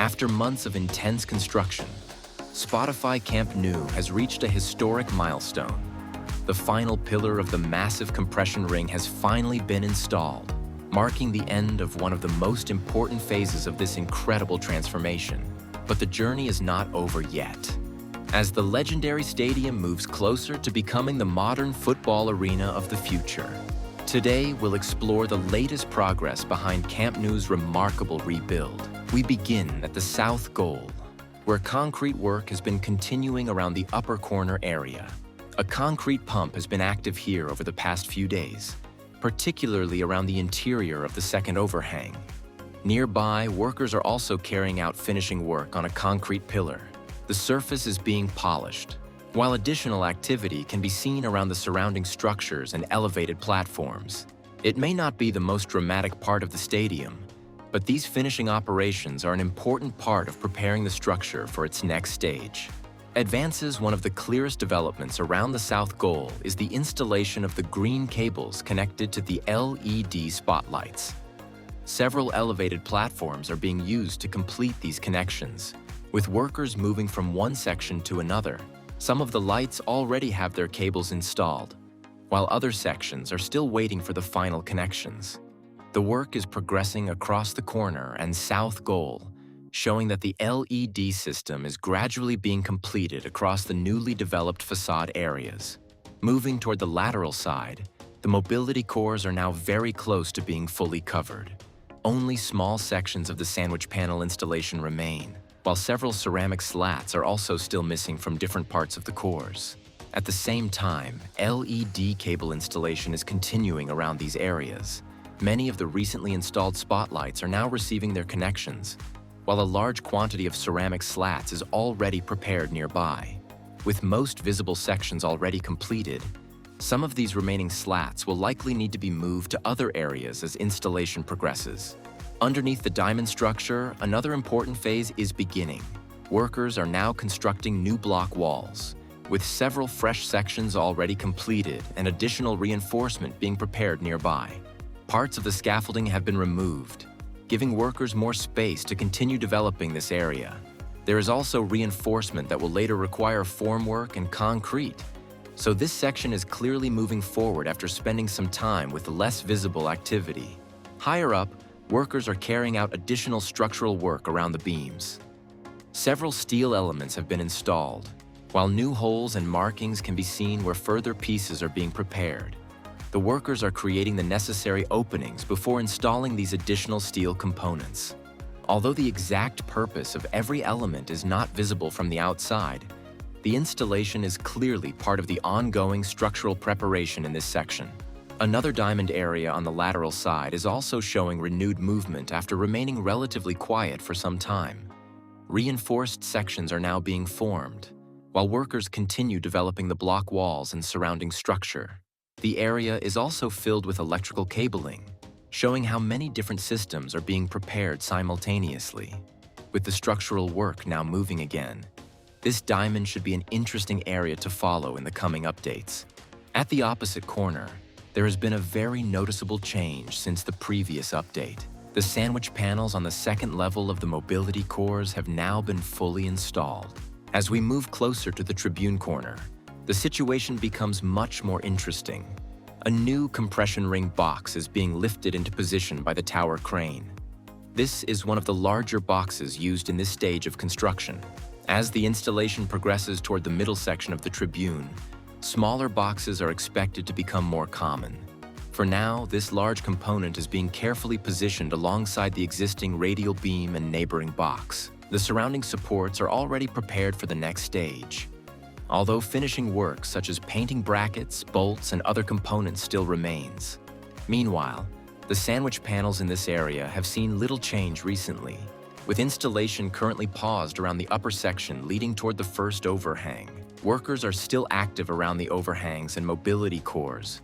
After months of intense construction, Spotify Camp Nou has reached a historic milestone. The final pillar of the massive compression ring has finally been installed, marking the end of one of the most important phases of this incredible transformation. But the journey is not over yet. As the legendary stadium moves closer to becoming the modern football arena of the future, today we'll explore the latest progress behind Camp Nou's remarkable rebuild. We begin at the south goal, where concrete work has been continuing around the upper corner area. A concrete pump has been active here over the past few days, particularly around the interior of the second overhang. Nearby, workers are also carrying out finishing work on a concrete pillar. The surface is being polished, while additional activity can be seen around the surrounding structures and elevated platforms. It may not be the most dramatic part of the stadium, but these finishing operations are an important part of preparing the structure for its next stage. Advances one of the clearest developments around the south goal is the installation of the green cables connected to the LED spotlights. Several elevated platforms are being used to complete these connections, with workers moving from one section to another. Some of the lights already have their cables installed, while other sections are still waiting for the final connections. The work is progressing across the corner and south goal, showing that the LED system is gradually being completed across the newly developed facade areas. Moving toward the lateral side, the mobility cores are now very close to being fully covered. Only small sections of the sandwich panel installation remain, while several ceramic slats are also still missing from different parts of the cores. At the same time, LED cable installation is continuing around these areas. Many of the recently installed spotlights are now receiving their connections, while a large quantity of ceramic slats is already prepared nearby. With most visible sections already completed, some of these remaining slats will likely need to be moved to other areas as installation progresses. Underneath the diamond structure, another important phase is beginning. Workers are now constructing new block walls, with several fresh sections already completed and additional reinforcement being prepared nearby. Parts of the scaffolding have been removed, giving workers more space to continue developing this area. There is also reinforcement that will later require formwork and concrete, so this section is clearly moving forward after spending some time with less visible activity. Higher up, workers are carrying out additional structural work around the beams. Several steel elements have been installed, while new holes and markings can be seen where further pieces are being prepared. The workers are creating the necessary openings before installing these additional steel components. Although the exact purpose of every element is not visible from the outside, the installation is clearly part of the ongoing structural preparation in this section. Another diamond area on the lateral side is also showing renewed movement after remaining relatively quiet for some time. Reinforced sections are now being formed, while workers continue developing the block walls and surrounding structure. The area is also filled with electrical cabling, showing how many different systems are being prepared simultaneously. With the structural work now moving again, this diamond should be an interesting area to follow in the coming updates. At the opposite corner, there has been a very noticeable change since the previous update. The sandwich panels on the second level of the mobility cores have now been fully installed. As we move closer to the Tribune corner, the situation becomes much more interesting. A new compression ring box is being lifted into position by the tower crane. This is one of the larger boxes used in this stage of construction. As the installation progresses toward the middle section of the Tribune, smaller boxes are expected to become more common. For now, this large component is being carefully positioned alongside the existing radial beam and neighboring box. The surrounding supports are already prepared for the next stage, although finishing work such as painting brackets, bolts, and other components still remains. Meanwhile, the sandwich panels in this area have seen little change recently, with installation currently paused around the upper section leading toward the first overhang. Workers are still active around the overhangs and mobility cores.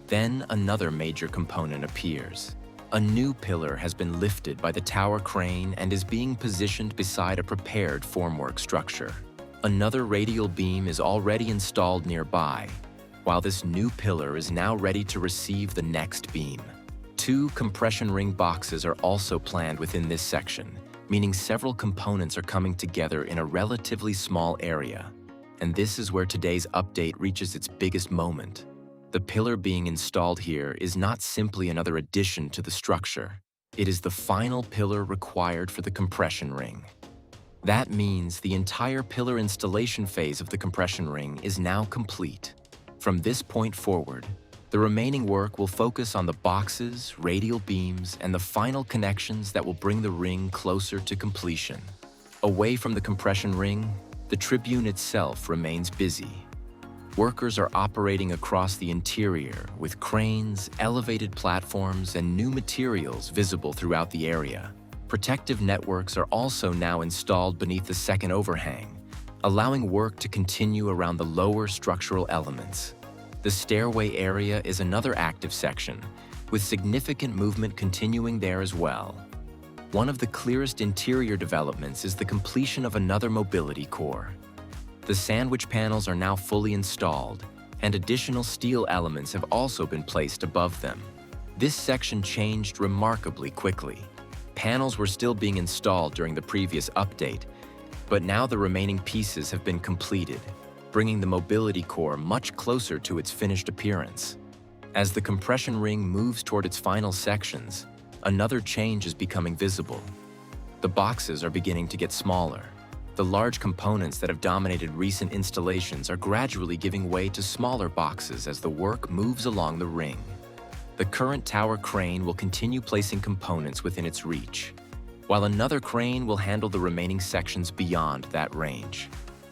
Then another major component appears. A new pillar has been lifted by the tower crane and is being positioned beside a prepared formwork structure. Another radial beam is already installed nearby, while this new pillar is now ready to receive the next beam. 2 compression ring boxes are also planned within this section, meaning several components are coming together in a relatively small area. And this is where today's update reaches its biggest moment. The pillar being installed here is not simply another addition to the structure. It is the final pillar required for the compression ring. That means the entire pillar installation phase of the compression ring is now complete. From this point forward, the remaining work will focus on the boxes, radial beams, and the final connections that will bring the ring closer to completion. Away from the compression ring, the Tribune itself remains busy. Workers are operating across the interior with cranes, elevated platforms, and new materials visible throughout the area. Protective networks are also now installed beneath the second overhang, allowing work to continue around the lower structural elements. The stairway area is another active section, with significant movement continuing there as well. One of the clearest interior developments is the completion of another mobility core. The sandwich panels are now fully installed, and additional steel elements have also been placed above them. This section changed remarkably quickly. Panels were still being installed during the previous update, but now the remaining pieces have been completed, bringing the mobility core much closer to its finished appearance. As the compression ring moves toward its final sections, another change is becoming visible. The boxes are beginning to get smaller. The large components that have dominated recent installations are gradually giving way to smaller boxes as the work moves along the ring. The current tower crane will continue placing components within its reach, while another crane will handle the remaining sections beyond that range.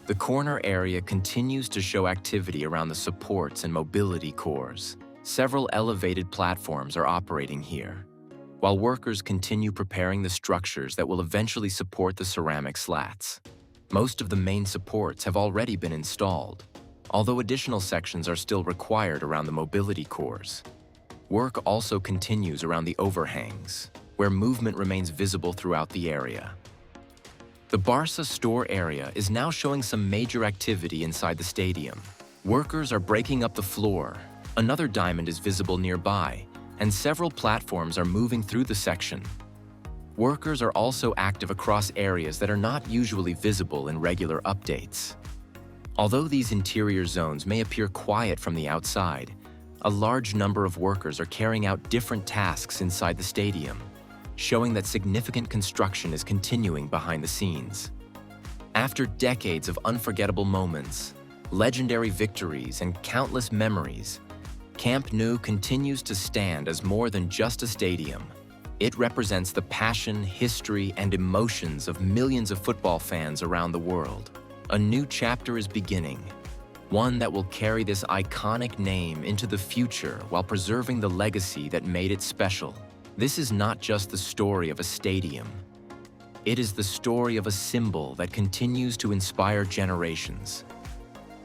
The corner area continues to show activity around the supports and mobility cores. Several elevated platforms are operating here, while workers continue preparing the structures that will eventually support the ceramic slats. Most of the main supports have already been installed, although additional sections are still required around the mobility cores. Work also continues around the overhangs, where movement remains visible throughout the area. The Barca store area is now showing some major activity inside the stadium. Workers are breaking up the floor, another diamond is visible nearby, and several platforms are moving through the section. Workers are also active across areas that are not usually visible in regular updates. Although these interior zones may appear quiet from the outside, a large number of workers are carrying out different tasks inside the stadium, showing that significant construction is continuing behind the scenes. After decades of unforgettable moments, legendary victories, and countless memories, Camp Nou continues to stand as more than just a stadium. It represents the passion, history, and emotions of millions of football fans around the world. A new chapter is beginning, one that will carry this iconic name into the future while preserving the legacy that made it special. This is not just the story of a stadium. It is the story of a symbol that continues to inspire generations.